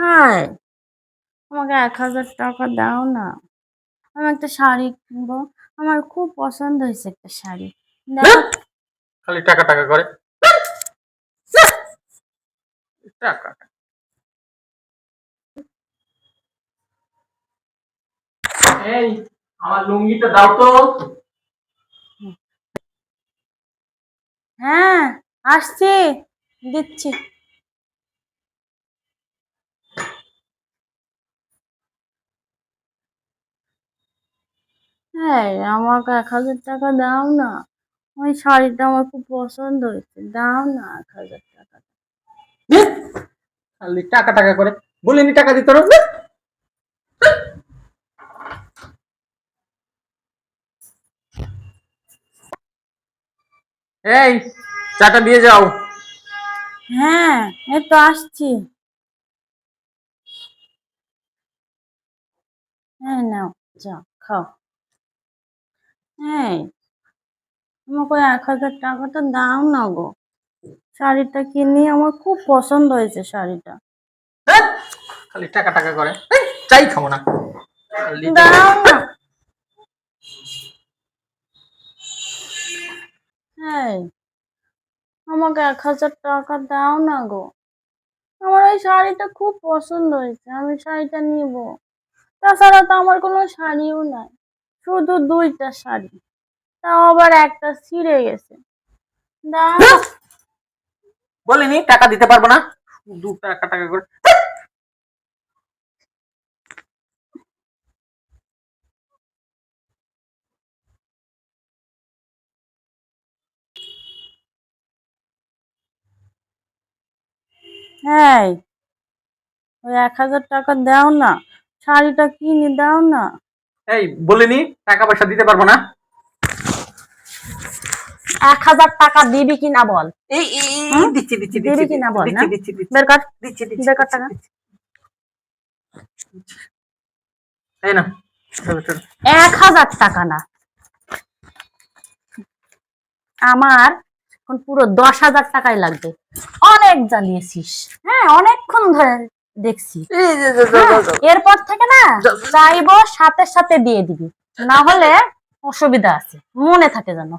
High, আমাকে ১,০০০ টাকা দাও না। আমি একটা শাড়ি কিনবো। আমার খুব পছন্দ হয়েছে একটা শাড়ি। দাও। খালি টাকা টাকা করে। টাকা। এই আমার লুঙ্গিটা দাও তো। হ্যাঁ, আসছি, দিচ্ছি। হ্যাঁ, আমাকে ১,০০০ টাকা দাও না। ওই শাড়িটা আমার খুব পছন্দ হয়েছে। দাও না ১,০০০ টাকা। খালি টাকা টাকা করে। বলিনি টাকা দিতে হবে। এই চাটা দিয়ে যাও। হ্যাঁ, এই তো আসছি। হ্যাঁ, নাও, যাও, খাও। হ্যাঁ, আমাকে ওই ১,০০০ টাকাটা দাও না গো। শাড়িটা কিনি, আমার খুব পছন্দ হয়েছে শাড়িটা। খালি টাকা টাকা করে। চাই খাবো না। খালি টাকা। দাও না। হ্যাঁ, আমাকে ১,০০০ টাকা দাও না গো। আমার ওই শাড়িটা খুব পছন্দ হয়েছে, আমি শাড়িটা নিব। তাছাড়া তো আমার কোনো শাড়িও নাই, শুধু ২টা শাড়ি, তাও আবার একটা ছিঁড়ে গেছে। দাও। বলিনি টাকা দিতে পারবো না। শুধু টাকা টাকা করে। হ্যাঁ, ওই ১,০০০ টাকা দাও না, শাড়িটা কিনে দাও না। এই বলিনি টাকা পয়সা দিতে পারবো না। ১,০০০ টাকা দিবি কিনা বল। এই হুম, দিচ্ছি দিচ্ছি দিচ্ছি দিবি কিনা বল না। দিচ্ছি দিচ্ছি দিচ্ছি বের কর, দিচ্ছি দিচ্ছি বের কর দিচ্ছি টাকা। দিচ্ছি। এই না। ১,০০০ টাকা না, আমার এখন পুরো 10,০০০ টাকাই লাগবে। অনেক জ্বালিয়েছিস, হ্যাঁ, অনেকক্ষণ ধরে দেখছি। হ্যাঁ, এরপর থেকে না চাইবো সাথে সাথে দিয়ে দিবি, না হলে অসুবিধা আছে, মনে থাকে যেন।